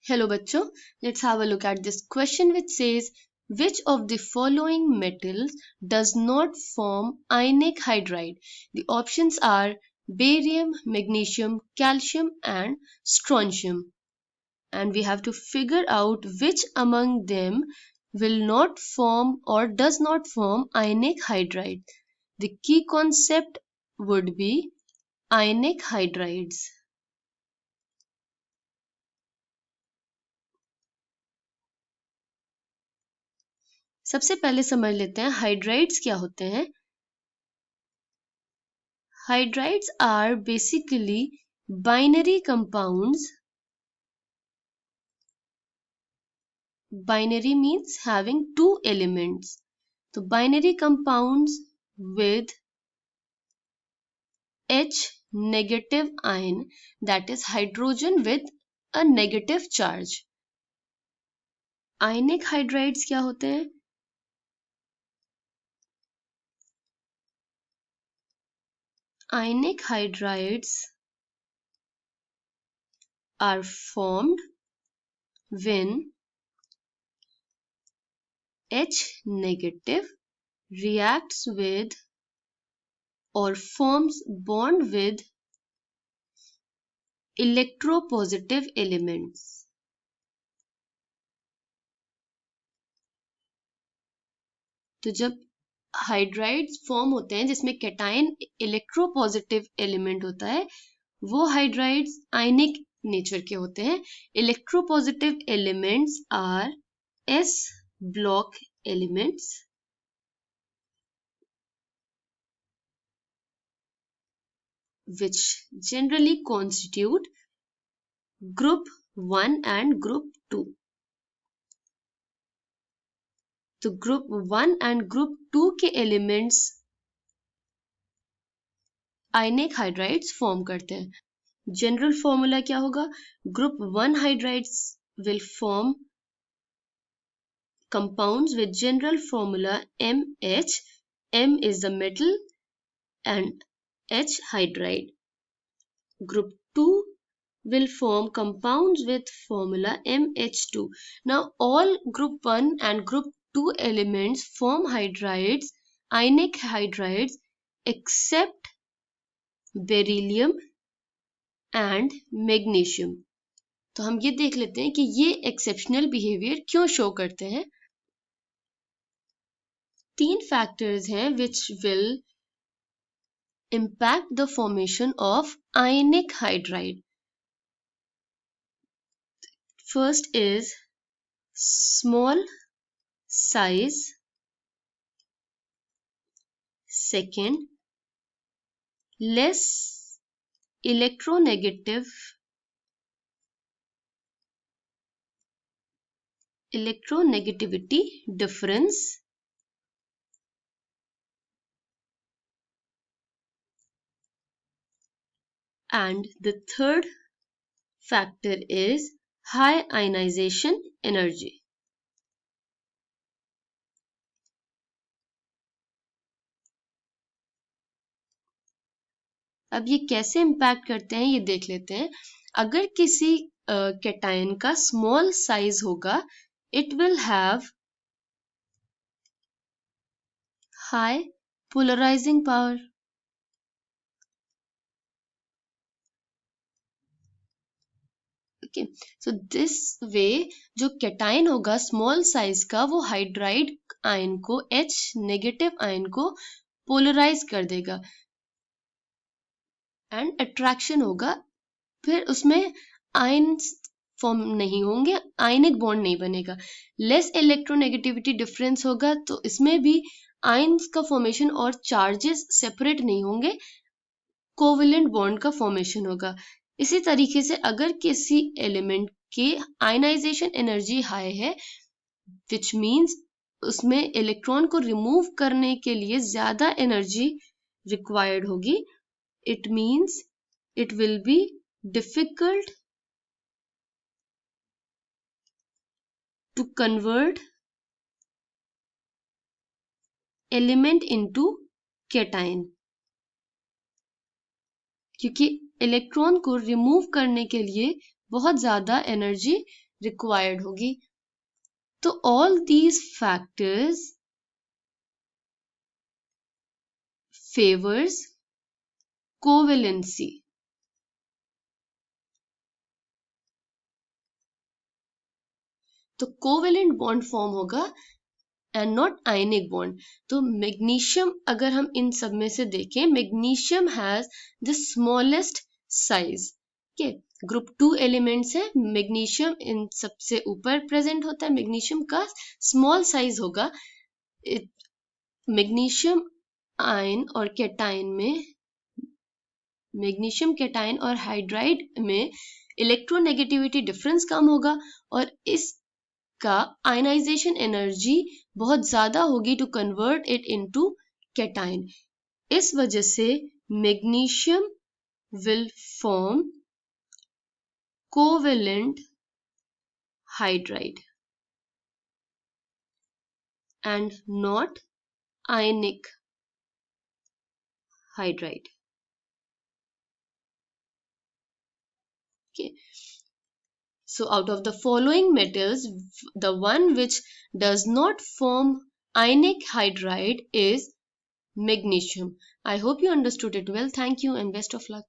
Hello बच्चों, let's have a look at this question which says which of the following metals does not form ionic hydride? The options are barium, magnesium, calcium and strontium. And we have to figure out which among them will not form or does not form ionic hydride. The key concept would be ionic hydrides. सबसे पहले समझ लेते हैं hydrides क्या होते हैं. Hydrides are basically binary compounds. Binary means having two elements. So binary compounds with H negative ion, that is hydrogen with a negative charge. Ionic hydrides क्या होते हैं? Ionic hydrides are formed when H negative reacts with or forms bond with electropositive elements. तो जब hydrides form होते हैं जिसमें cation electropositive element होता है, वो हाइड्राइड्स आयनिक नेचर के होते हैं. Electropositive elements are s block elements which generally constitute group 1 and group 2. तो ग्रुप 1 एंड ग्रुप 2 के एलिमेंट्स आयनिक हाइड्राइड्स फॉर्म करते हैं. जनरल फॉर्मूला क्या होगा? Group 1 hydrides will form compounds with general formula MH. M is the metal and H hydride. Group 2 will form compounds with formula MH2. Now all group 1 and group 2 elements form hydrides, ionic hydrides, except beryllium and magnesium. तो हम ये देख लेते हैं कि ये exceptional behaviour क्यों show करते हैं. 3 फैक्टर्स हैं which will impact the formation of ionic hydride. First is small size. Second, less electronegativity difference. And the third factor is high ionization energy. अब ये कैसे इम्पैक्ट करते हैं ये देख लेते हैं. अगर किसी कैटायन का स्मॉल साइज होगा, it will have high polarizing power. Okay, so this way जो कैटायन होगा स्मॉल साइज का, वो हाइड्राइड आयन को, H नेगेटिव आयन को पोलराइज कर देगा एंड अट्रैक्शन होगा. फिर उसमें आयन्स फॉर्म नहीं होंगे, आयनिक बॉन्ड नहीं बनेगा. लेस इलेक्ट्रोनेगेटिविटी डिफरेंस होगा तो इसमें भी आयन्स का फॉर्मेशन और चार्जेस सेपरेट नहीं होंगे, कोवेलेंट बॉन्ड का फॉर्मेशन होगा. इसी तरीके से अगर किसी एलिमेंट के आयनाइजेशन एनर्जी हाई है, विच मीन्स उसमें इलेक्ट्रॉन को रिमूव करने के लिए ज्यादा एनर्जी रिक्वायर्ड होगी, it means it will be difficult to convert element into cation, क्योंकि इलेक्ट्रॉन को रिमूव करने के लिए बहुत ज्यादा एनर्जी रिक्वायर्ड होगी। तो all these factors favours covalency. तो कोवेलेंट बॉन्ड फॉर्म होगा एंड नॉट आयनिक बॉन्ड। तो मैग्नीशियम अगर हम इन सब में से देखें, magnesium has the smallest size. के ग्रुप 2 एलिमेंट्स है, मैग्नीशियम इन सबसे ऊपर प्रेजेंट होता है। मैग्नीशियम का स्मॉल साइज होगा। मैग्नीशियम आयन और कैटायन में, मैग्नीशियम कैटायन और हाइड्राइड में इलेक्ट्रोनेगेटिविटी डिफरेंस कम होगा और इसका आयनाइजेशन एनर्जी बहुत ज्यादा होगी to convert it into cation. इस वजह से magnesium will form covalent hydride and not ionic hydride. Okay. So out of the following metals, the one which does not form ionic hydride is magnesium. I hope you understood it well. Thank you and best of luck.